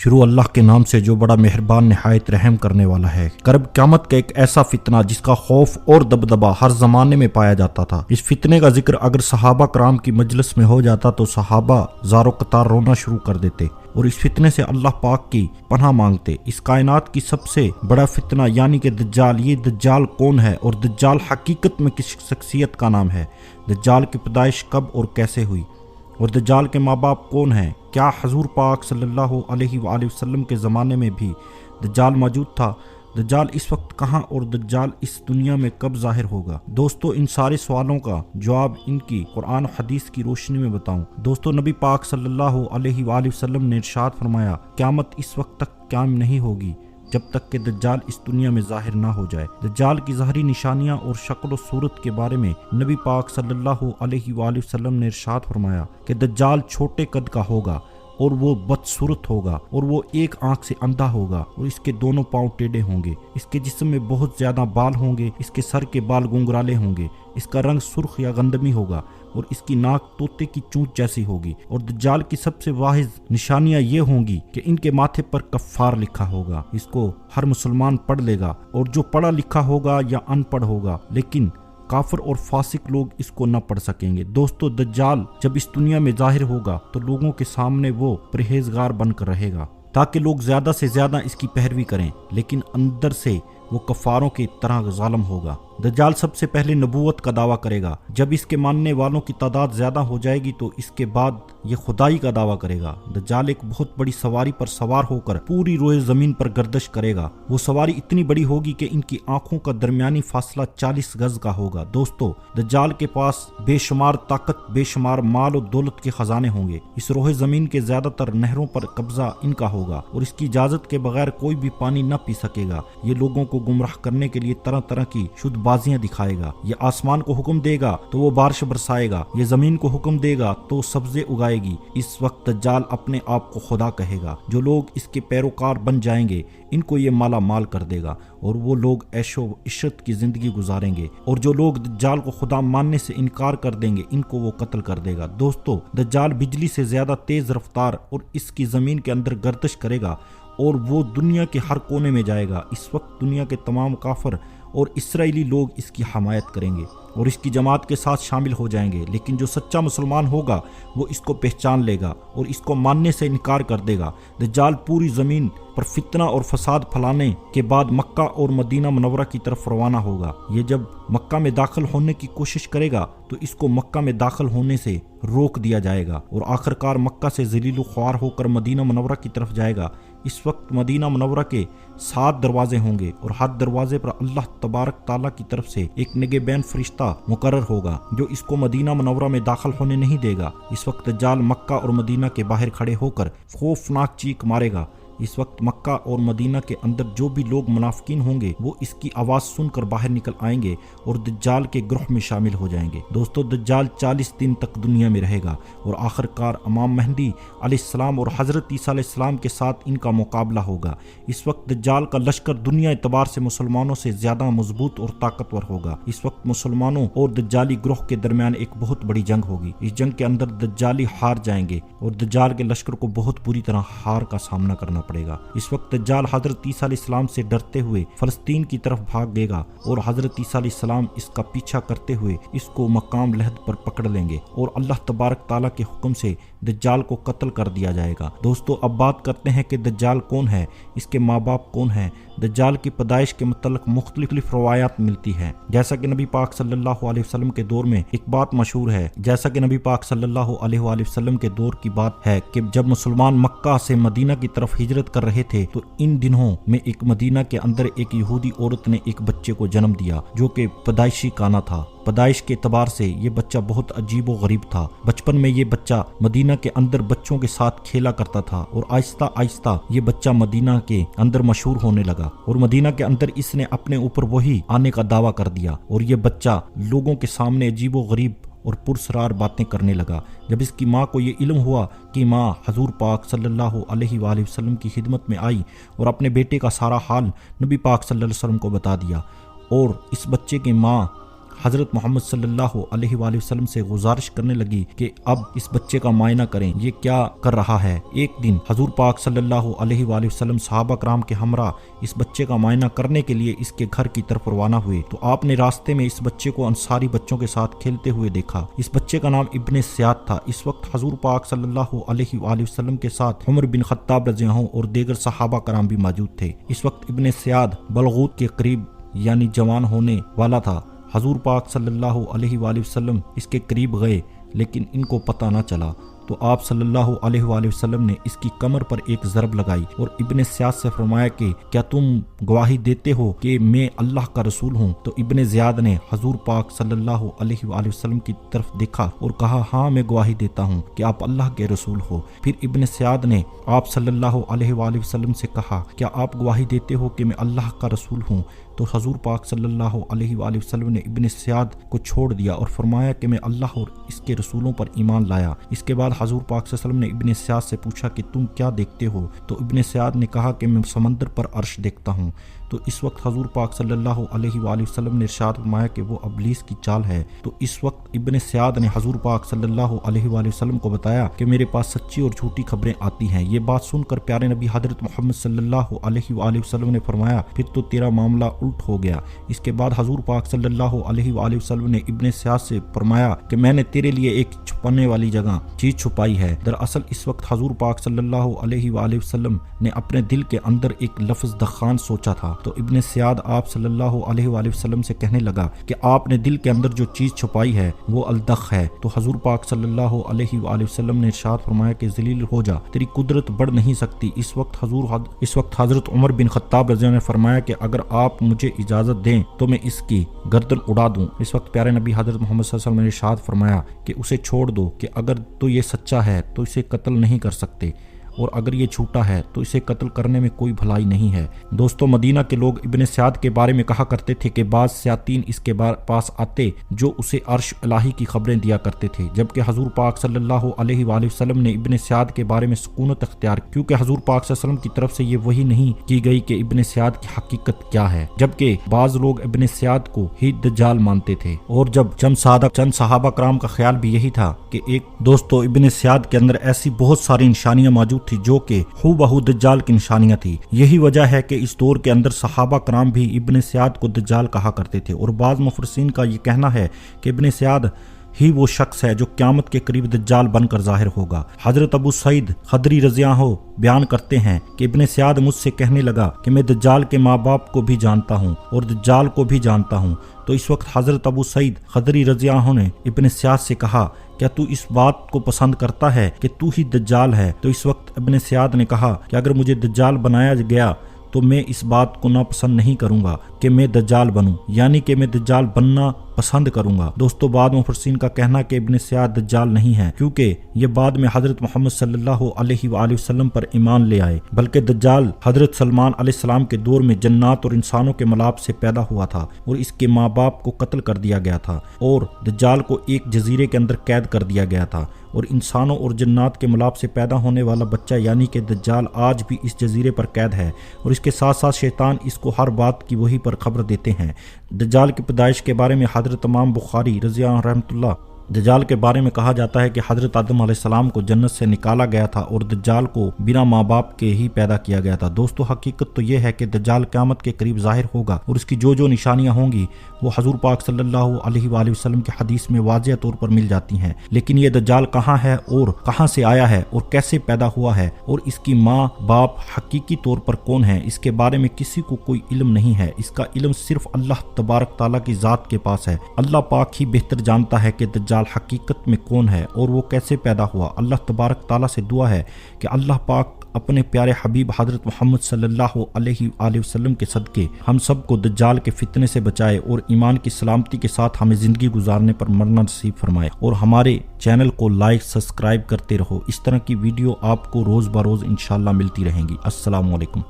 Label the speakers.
Speaker 1: شروع اللہ کے نام سے جو بڑا مہربان نہایت رحم کرنے والا ہے۔ قرب قیامت کا ایک ایسا فتنہ جس کا خوف اور دبدبہ ہر زمانے میں پایا جاتا تھا۔ اس فتنے کا ذکر اگر صحابہ کرام کی مجلس میں ہو جاتا تو صحابہ زار و قطار رونا شروع کر دیتے اور اس فتنے سے اللہ پاک کی پناہ مانگتے۔ اس کائنات کی سب سے بڑا فتنہ یعنی کہ دجال، یہ دجال کون ہے اور دجال حقیقت میں کس شخصیت کا نام ہے، دجال کی پیدائش کب اور کیسے ہوئی، اور دجال کے ماں باپ کون ہیں، کیا حضور پاک صلی اللہ علیہ وآلہ وسلم کے زمانے میں بھی دجال موجود تھا، دجال اس وقت کہاں اور دجال اس دنیا میں کب ظاہر ہوگا۔ دوستو ان سارے سوالوں کا جواب ان کی قرآن و حدیث کی روشنی میں بتاؤں۔ دوستو نبی پاک صلی اللہ علیہ وآلہ وسلم نے ارشاد فرمایا، قیامت اس وقت تک قائم نہیں ہوگی جب تک کہ دجال اس دنیا میں ظاہر نہ ہو جائے۔ دجال کی ظاہری نشانیاں اور شکل و صورت کے بارے میں نبی پاک صلی اللہ علیہ وآلہ وسلم نے ارشاد فرمایا کہ دجال چھوٹے قد کا ہوگا اور وہ بدصورت ہوگا اور وہ ایک آنکھ سے اندھا ہوگا اور اس کے دونوں پاؤں ٹیڑھے ہوں گے، اس کے جسم میں بہت زیادہ بال ہوں گے، اس کے سر کے بال گنگرالے ہوں گے، اس کا رنگ سرخ یا گندمی ہوگا اور اس کی ناک طوطے کی چونچ جیسی ہوگی، اور دجال کی سب سے واحد نشانیاں یہ ہوں گی کہ ان کے ماتھے پر کفار لکھا ہوگا، اس کو ہر مسلمان پڑھ لے گا، اور جو پڑھا لکھا ہوگا یا ان پڑھ ہوگا لیکن کافر اور فاسق لوگ اس کو نہ پڑھ سکیں گے۔ دوستو دجال جب اس دنیا میں ظاہر ہوگا تو لوگوں کے سامنے وہ پرہیزگار بن کر رہے گا تاکہ لوگ زیادہ سے زیادہ اس کی پیروی کریں، لیکن اندر سے وہ کفاروں کی طرح ظالم ہوگا۔ دجال سب سے پہلے نبوت کا دعویٰ کرے گا، جب اس کے ماننے والوں کی تعداد زیادہ ہو جائے گی تو اس کے بعد یہ خدائی کا دعویٰ کرے گا۔ دجال ایک بہت بڑی سواری پر سوار ہو کر پوری روئے زمین پر گردش کرے گا، وہ سواری اتنی بڑی ہوگی کہ ان کی آنکھوں کا درمیانی فاصلہ 40 گز کا ہوگا۔ دوستو دجال کے پاس بے شمار طاقت، بے شمار مال و دولت کے خزانے ہوں گے، اس روئے زمین کے زیادہ تر نہروں پر قبضہ ان کا ہوگا اور اس کی اجازت کے بغیر کوئی بھی پانی نہ پی سکے گا۔ یہ لوگوں کو گمراہ کرنے کے لیے طرح طرح کی شد بازیاں دکھائے گا، یہ آسمان کو حکم دے گا تو وہ بارش برسائے گا، یہ زمین کو حکم دے گا تو سبزے اگائے گی۔ اس وقت دجال اپنے آپ کو خدا کہے گا، جو لوگ اس کے پیروکار بن جائیں گے ان کو یہ مالا مال کر دے گا اور وہ لوگ عیش و عشرت کی زندگی گزاریں گے، اور جو لوگ دجال کو خدا ماننے سے انکار کر دیں گے ان کو وہ قتل کر دے گا۔ دوستو دجال بجلی سے زیادہ تیز رفتار اور اس کی زمین کے اندر گردش کرے گا اور وہ دنیا کے ہر کونے میں جائے گا۔ اس وقت دنیا کے تمام کافر اور اسرائیلی لوگ اس کی حمایت کریں گے اور اس کی جماعت کے ساتھ شامل ہو جائیں گے، لیکن جو سچا مسلمان ہوگا وہ اس کو پہچان لے گا اور اس کو ماننے سے انکار کر دے گا۔ دجال پوری زمین پر فتنہ اور فساد پھیلانے کے بعد مکہ اور مدینہ منورہ کی طرف روانہ ہوگا۔ یہ جب مکہ میں داخل ہونے کی کوشش کرے گا تو اس کو مکہ میں داخل ہونے سے روک دیا جائے گا اور آخرکار مکہ سے ذلیل و خوار ہو کر مدینہ منورہ کی طرف جائے گا۔ اس وقت مدینہ منورہ کے 7 دروازے ہوں گے اور ہر دروازے پر اللہ تبارک تعالیٰ کی طرف سے ایک نگہبان فرشتہ مقرر ہوگا جو اس کو مدینہ منورہ میں داخل ہونے نہیں دے گا۔ اس وقت دجال مکہ اور مدینہ کے باہر کھڑے ہو کر خوفناک چیخ مارے گا۔ اس وقت مکہ اور مدینہ کے اندر جو بھی لوگ منافقین ہوں گے وہ اس کی آواز سن کر باہر نکل آئیں گے اور دجال کے گروہ میں شامل ہو جائیں گے۔ دوستو دجال 40 دن تک دنیا میں رہے گا اور آخرکار امام مہدی علیہ السلام اور حضرت عیسیٰ علیہ السلام کے ساتھ ان کا مقابلہ ہوگا۔ اس وقت دجال کا لشکر دنیا اعتبار سے مسلمانوں سے زیادہ مضبوط اور طاقتور ہوگا۔ اس وقت مسلمانوں اور دجالی گروہ کے درمیان ایک بہت بڑی جنگ ہوگی۔ اس جنگ کے اندر دجالی ہار جائیں گے اور دجال کے لشکر کو بہت بری طرح ہار کا سامنا کرنا پڑے گا۔ اس وقت دجال حضرت عیسیٰ علیہ السلام سے ڈرتے ہوئے فلسطین کی طرف بھاگ لے گا اور حضرت عیسیٰ علیہ السلام اس کا پیچھا کرتے ہوئے اس کو مقام لحد پر پکڑ لیں گے اور اللہ تبارک تعالیٰ کے حکم سے دجال کو قتل کر دیا جائے گا۔ دوستو اب بات کرتے ہیں کہ دجال کون ہے، اس کے ماں باپ کون ہیں۔ دجال کی پیدائش کے متعلق مختلف روایات ملتی ہیں، جیسا کہ نبی پاک صلی اللہ علیہ وسلم کے دور میں ایک بات مشہور ہے، جیسا کہ نبی پاک صلی اللہ علیہ وآلہ وسلم کے دور کی بات ہے کہ جب مسلمان مکہ سے مدینہ کی طرف ہجرت کر رہے تھے تو ان دنوں میں ایک مدینہ کے اندر ایک یہودی عورت نے ایک بچے کو جنم دیا جو کہ پیدائشی کانا تھا۔ پیدائش کے اعتبار سے یہ بچہ بہت عجیب و غریب تھا۔ بچپن میں یہ بچہ مدینہ کے اندر بچوں کے ساتھ کھیلا کرتا تھا اور آہستہ آہستہ یہ بچہ مدینہ کے اندر مشہور ہونے لگا اور مدینہ کے اندر اس نے اپنے اوپر وہی آنے کا دعویٰ کر دیا اور یہ بچہ لوگوں کے سامنے عجیب و غریب اور پرسرار باتیں کرنے لگا۔ جب اس کی ماں کو یہ علم ہوا کہ ماں حضور پاک صلی اللہ علیہ وآلہ وسلم کی خدمت میں آئی اور اپنے بیٹے کا سارا حال نبی پاک صلی اللہ علیہ وسلم کو بتا دیا اور اس بچے کی ماں حضرت محمد صلی اللہ علیہ وآلہ وسلم سے گزارش کرنے لگی کہ اب اس بچے کا معائنہ کریں، یہ کیا کر رہا ہے۔ ایک دن حضور پاک صلی اللہ علیہ وآلہ وسلم صحابہ کرام کے ہمراہ اس بچے کا معائنہ کرنے کے لیے اس کے گھر کی طرف روانہ ہوئے تو آپ نے راستے میں اس بچے کو انصاری بچوں کے ساتھ کھیلتے ہوئے دیکھا۔ اس بچے کا نام ابن سیاد تھا۔ اس وقت حضور پاک صلی اللہ علیہ وآلہ وسلم کے ساتھ عمر بن خطاب رضی اللہ عنہ اور دیگر صحابہ کرام بھی موجود تھے۔ اس وقت ابن سیاد بلغوت کے قریب یعنی جوان ہونے والا تھا۔ حضور پاک صلی اللہ علیہ وآلہ وسلم اس کے قریب گئے لیکن ان کو پتہ نہ چلا تو آپ صلی اللہ علیہ وآلہ وسلم نے اس کی کمر پر ایک ضرب لگائی اور ابن زیاد سے فرمایا کہ کیا تم گواہی دیتے ہو کہ میں اللہ کا رسول ہوں؟ تو ابن زیاد نے حضور پاک صلی اللہ علیہ وآلہ وسلم کی طرف دیکھا اور کہا ہاں میں گواہی دیتا ہوں کہ آپ اللہ کے رسول ہو۔ پھر ابن زیاد نے آپ صلی اللہ علیہ وآلہ وسلم سے کہا کیا آپ گواہی دیتے ہو کہ میں اللہ کا رسول ہوں؟ تو حضور پاک صلی اللہ علیہ وآلہ وسلم نے ابن زیاد کو چھوڑ دیا اور فرمایا کہ میں اللہ اور اس کے رسولوں پر ایمان لایا۔ اس کے بعد حضور پاک صلی اللہ علیہ وسلم نے ابن زیاد سے پوچھا کہ تم کیا دیکھتے ہو؟ تو ابن زیاد نے کہا کہ میں سمندر پر عرش دیکھتا ہوں۔ تو اس وقت حضور پاک صلی اللہ علیہ وآلہ وسلم نے ارشاد فرمایا کہ وہ ابلیس کی چال ہے۔ تو اس وقت ابن زیاد نے حضور پاک صلی اللہ علیہ وآلہ وسلم کو بتایا کہ میرے پاس سچی اور جھوٹی خبریں آتی ہیں۔ یہ بات سن کر پیارے نبی حضرت محمد صلی اللہ علیہ وآلہ وسلم نے فرمایا پھر تو تیرا معاملہ الٹ ہو گیا۔ اس کے بعد حضور پاک صلی اللہ علیہ وآلہ وسلم نے ابن زیاد سے فرمایا کہ میں نے تیرے لیے ایک چھپانے والی جگہ چیز چھپائی ہے۔ دراصل اس وقت حضور پاک صلی اللہ علیہ وآلہ وسلم نے اپنے دل کے اندر ایک لفظ دخان سوچا تھا۔ تو ابن زیاد آپ صلی اللہ علیہ وآلہ وسلم سے کہنے لگا کہ آپ نے دل کے اندر جو چیز چھپائی ہے وہ الدخ ہے۔ تو حضور پاک صلی اللہ علیہ وآلہ وسلم نے ارشاد فرمایا کہ ذلیل ہو جا، تیری قدرت بڑھ نہیں سکتی۔ اس وقت حضرت عمر بن خطاب رضی اللہ عنہ نے فرمایا کہ اگر آپ مجھے اجازت دیں تو میں اس کی گردن اڑا دوں۔ اس وقت پیارے نبی حضرت محمد صلی اللہ علیہ وسلم نے ارشاد فرمایا کہ اسے چھوڑ دو کہ اگر تو یہ سچا ہے تو اسے قتل نہیں کر سکتے اور اگر یہ جھوٹا ہے تو اسے قتل کرنے میں کوئی بھلائی نہیں ہے۔ دوستو مدینہ کے لوگ ابن زیاد کے بارے میں کہا کرتے تھے کہ بعض شیاطین اس کے پاس آتے جو اسے عرش الہی کی خبریں دیا کرتے تھے، جبکہ حضور پاک صلی اللہ علیہ وآلہ وسلم نے ابن زیاد کے بارے میں سکونت اختیار کیونکہ حضور پاک صلی اللہ علیہ وسلم کی طرف سے یہ وحی نہیں کی گئی کہ ابن زیاد کی حقیقت کیا ہے، جبکہ بعض لوگ ابن زیاد کو ہی دجال مانتے تھے اور جب چند صحابہ کرام کا خیال بھی یہی تھا کہ ایک دوستو ابن زیاد کے اندر ایسی بہت ساری نشانیاں موجود تھی جو کہ ہو بہو دجال کی نشانیاں تھی۔ یہی وجہ ہے کہ اس دور کے اندر صحابہ کرام بھی ابن زیاد کو دجال کہا کرتے تھے اور بعض مفسرین کا یہ کہنا ہے کہ ابن زیاد ہی وہ شخص ہے جو قیامت کے قریب دجال بن کر ظاہر ہوگا۔ حضرت ابو سعید خدری رضی اللہ عنہ بیان کرتے ہیں کہ ابن زیاد مجھ سے کہنے لگا کہ میں دجال کے ماں باپ کو بھی جانتا ہوں اور دجال کو بھی جانتا ہوں۔ تو اس وقت حضرت ابو سعید خدری رضی اللہ عنہ نے ابن زیاد سے کہا کیا تو اس بات کو پسند کرتا ہے کہ تو ہی دجال ہے؟ تو اس وقت ابن زیاد نے کہا کہ اگر مجھے دجال بنایا گیا تو میں اس بات کو ناپسند نہیں کروں گا کہ میں دجال بنوں، یعنی کہ میں دجال بننا پسند کروں گا۔ دوستو بعد مفسرین کا کہنا کہ ابن زیاد دجال نہیں ہے کیونکہ یہ بعد میں حضرت محمد صلی اللہ علیہ وآلہ وسلم پر ایمان لے آئے، بلکہ دجال حضرت سلمان علیہ السلام کے دور میں جنات اور انسانوں کے ملاپ سے پیدا ہوا تھا اور اس کے ماں باپ کو قتل کر دیا گیا تھا اور دجال کو ایک جزیرے کے اندر قید کر دیا گیا تھا اور انسانوں اور جنات کے ملاپ سے پیدا ہونے والا بچہ یعنی کہ دجال آج بھی اس جزیرے پر قید ہے اور اس کے ساتھ ساتھ شیطان اس کو ہر بات کی وحی پر خبر دیتے ہیں۔ دجال کی پیدائش کے بارے میں حضرت امام بخاری رضی اللہ عنہ رحمۃ اللہ دجال کے بارے میں کہا جاتا ہے کہ حضرت آدم علیہ السلام کو جنت سے نکالا گیا تھا اور دجال کو بنا ماں باپ کے ہی پیدا کیا گیا تھا۔ دوستو حقیقت تو یہ ہے کہ دجال قیامت کے قریب ظاہر ہوگا اور اس کی جو نشانیاں ہوں گی وہ حضور پاک صلی اللہ علیہ وآلہ وسلم کی حدیث میں واضح طور پر مل جاتی ہیں، لیکن یہ دجال کہاں ہے اور کہاں سے آیا ہے اور کیسے پیدا ہوا ہے اور اس کی ماں باپ حقیقی طور پر کون ہیں، اس کے بارے میں کسی کو کوئی علم نہیں ہے۔ اس کا علم صرف اللہ تبارک تعالیٰ کی ذات کے پاس ہے۔ اللہ پاک ہی بہتر جانتا ہے کہ دجال حقیقت میں کون ہے اور وہ کیسے پیدا ہوا۔ اللہ تبارک تعالیٰ سے دعا ہے کہ اللہ پاک اپنے پیارے حبیب حضرت محمد صلی اللہ علیہ وآلہ وسلم کے صدقے ہم سب کو دجال کے فتنے سے بچائے اور ایمان کی سلامتی کے ساتھ ہمیں زندگی گزارنے پر مرنا نصیب فرمائے، اور ہمارے چینل کو لائک سبسکرائب کرتے رہو۔ اس طرح کی ویڈیو آپ کو روز بروز انشاءاللہ ملتی رہیں گی۔ السلام علیکم۔